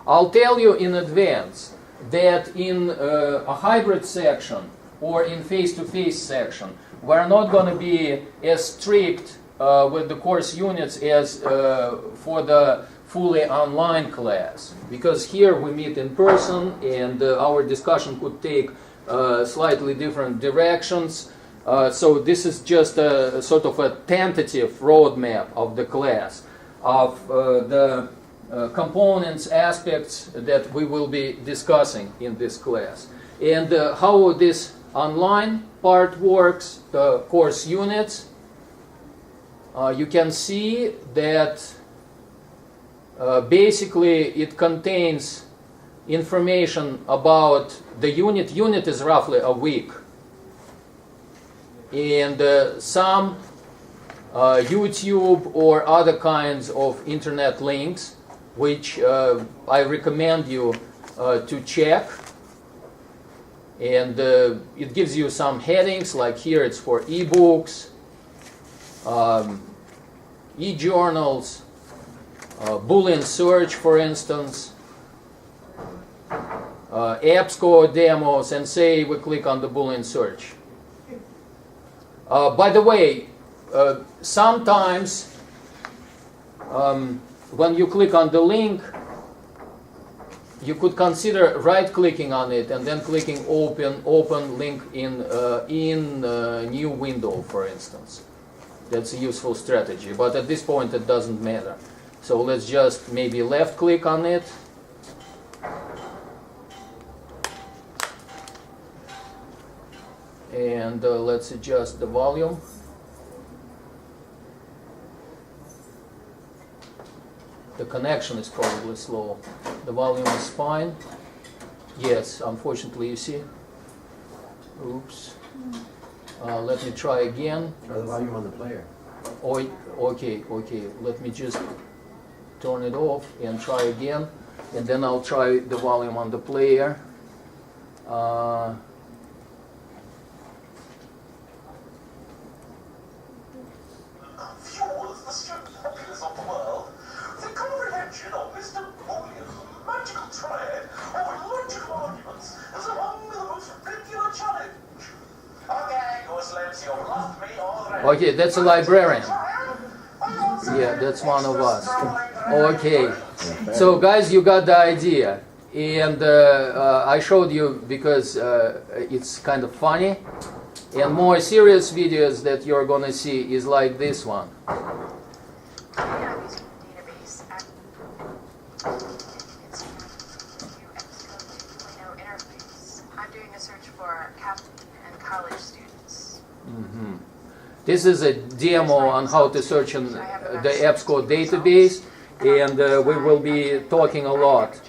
I'll tell you in advance that in a hybrid section or in face-to-face section, we're not going to be as strict with the course units as for the fully online class, because here we meet in person and our discussion could take slightly different directions. So this is just a sort of a tentative roadmap of the class, of the components, aspects that we will be discussing in this class. And how this online part works, the course units, you can see that basically it contains information about the unit. Unit is roughly a week. And some YouTube or other kinds of internet links, which I recommend you to check. And it gives you some headings, like here it's for ebooks, e-journals, Boolean search, for instance, EBSCO demos, and say we click on the Boolean search. By the way, sometimes when you click on the link, you could consider right-clicking on it and then clicking open link in new window, for instance. That's a useful strategy, but at this point it doesn't matter. So let's just maybe left-click on it. And let's adjust the volume. The connection is probably slow. The volume is fine. Yes, unfortunately, you see. Oops. Let me try again. Try the volume on the player. Okay. Let me just turn it off and try again. And then I'll try the volume on the player. Okay, that's a librarian. Yeah, that's one of us. Okay, so guys, you got the idea. And I showed you because it's kind of funny. And more serious videos that you're going to see is like this one. I'm doing a search for Catholic and college students. Mm-hmm. This is a demo on how to search in the EBSCO database, and we will be talking a lot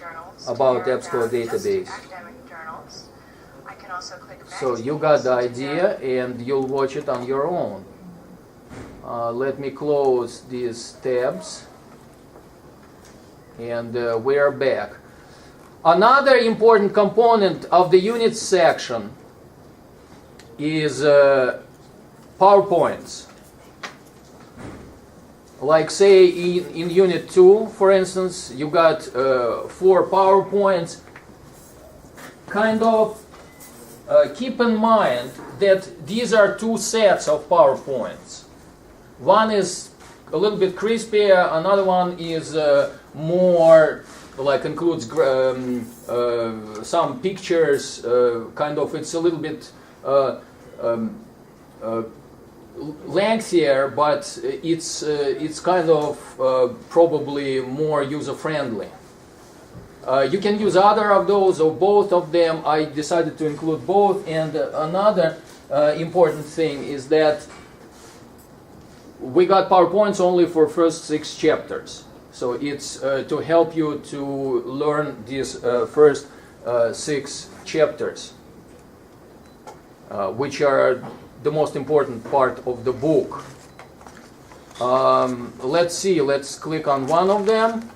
about EBSCO database. So you got the idea, and you'll watch it on your own. Let me close these tabs, and we are back. Another important component of the units section is PowerPoints. Like say in Unit 2, for instance, you got 4 PowerPoints. Kind of keep in mind that these are 2 sets of PowerPoints. One is a little bit crispier, another one is more like includes some pictures, kind of it's a little bit lengthier, but it's kind of probably more user-friendly. You can use either of those or both of them. I decided to include both. And another important thing is that we got PowerPoints only for first 6 chapters. So it's to help you to learn these first 6 chapters, which are the most important part of the book. Let's see, let's click on one of them.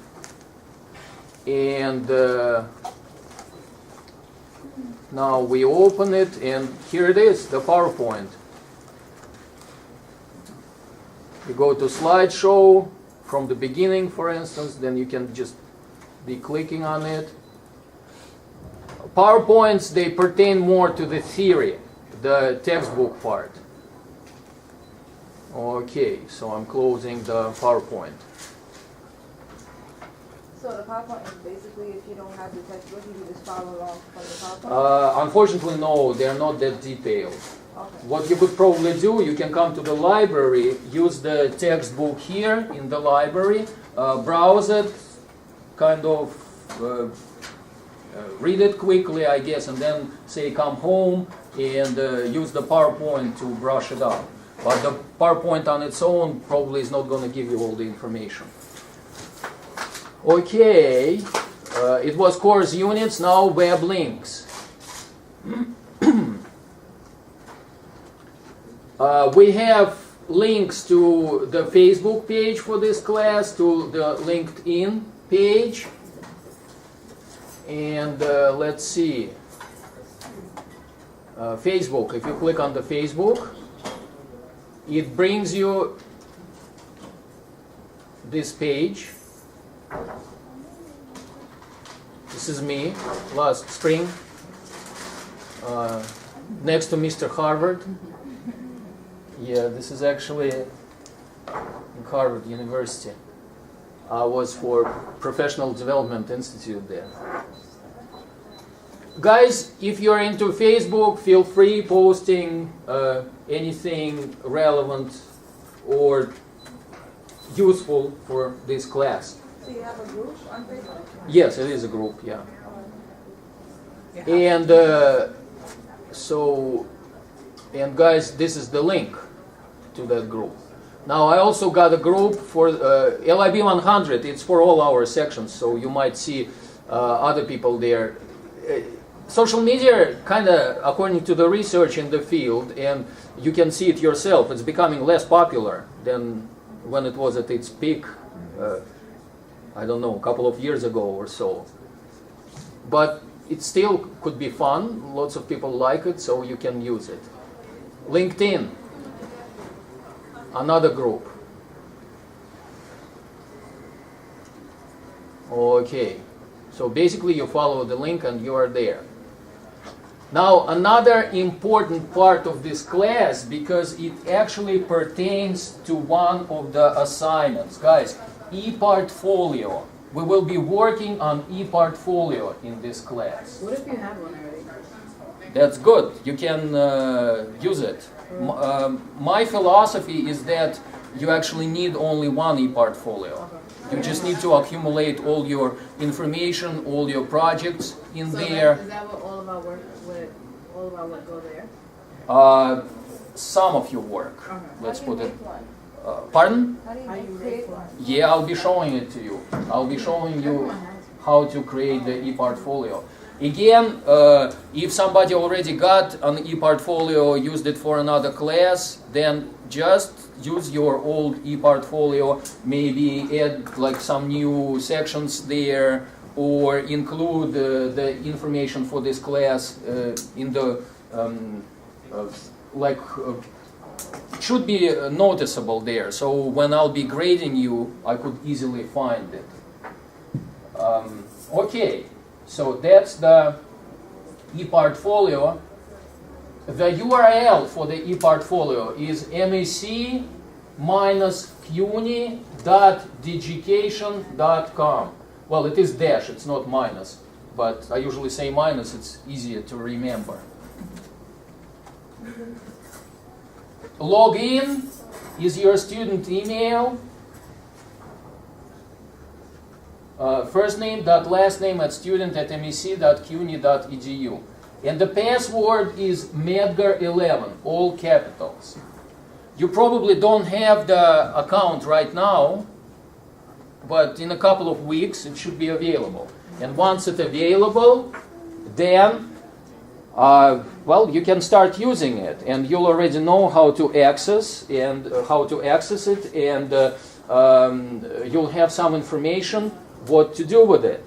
And now we open it, and here it is, the PowerPoint. You go to slideshow from the beginning, for instance, then you can just be clicking on it. PowerPoints, they pertain more to the theory, the textbook part. Okay, so I'm closing the PowerPoint. So the PowerPoint is basically, if you don't have the textbook, you can just follow along from the PowerPoint? Unfortunately, no, they're not that detailed. Okay. What you could probably do, you can come to the library, use the textbook here in the library, browse it, kind of read it quickly, I guess, and then say come home and use the PowerPoint to brush it up. But the PowerPoint on its own probably is not going to give you all the information. Okay, it was course units, now web links. We have links to the Facebook page for this class, to the LinkedIn page, and let's see, Facebook. If you click on the Facebook, it brings you this page. This is me last spring, next to Mr. Harvard. Yeah, this is actually in Harvard University. I was for Professional Development Institute there. Guys, if you're into Facebook, feel free posting anything relevant or useful for this class. So you have a group on Facebook? Yes, it is a group, yeah. And and guys, this is the link to that group. Now, I also got a group for LIB 100. It's for all our sections, so you might see other people there. Social media, kind of, according to the research in the field, and you can see it yourself, it's becoming less popular than when it was at its peak, I don't know, a couple of years ago or so. But it still could be fun. Lots of people like it, so you can use it. LinkedIn, another group. Okay, so basically you follow the link and you are there. Now, another important part of this class, because it actually pertains to one of the assignments. Guys, e-portfolio. We will be working on e-portfolio in this class. What if you have one already? That's good. You can use it. My philosophy is that you actually need only one e-portfolio. You just need to accumulate all your information, all your projects in there. Is that what all of our work go there? Some of your work. Let's put it. One? Pardon? How do you create one? Yeah, I'll be showing it to you. I'll be showing you how to create the e-portfolio. Again, if somebody already got an e-portfolio, used it for another class, then just use your old e-portfolio, maybe add like some new sections there, or include the information for this class in the, it should be noticeable there, so when I'll be grading you, I could easily find it. Okay, so that's the e-portfolio. The URL for the e-portfolio is mac-cuni.digication.com. Well, it is dash, it's not minus, but I usually say minus, it's easier to remember. Login is your student email. First name dot last name at student@mec.cuny.edu. And the password is Medgar11, all capitals. You probably don't have the account right now, but in a couple of weeks it should be available. And once it's available, then well, you can start using it, and you'll already know how to access it, and you'll have some information what to do with it.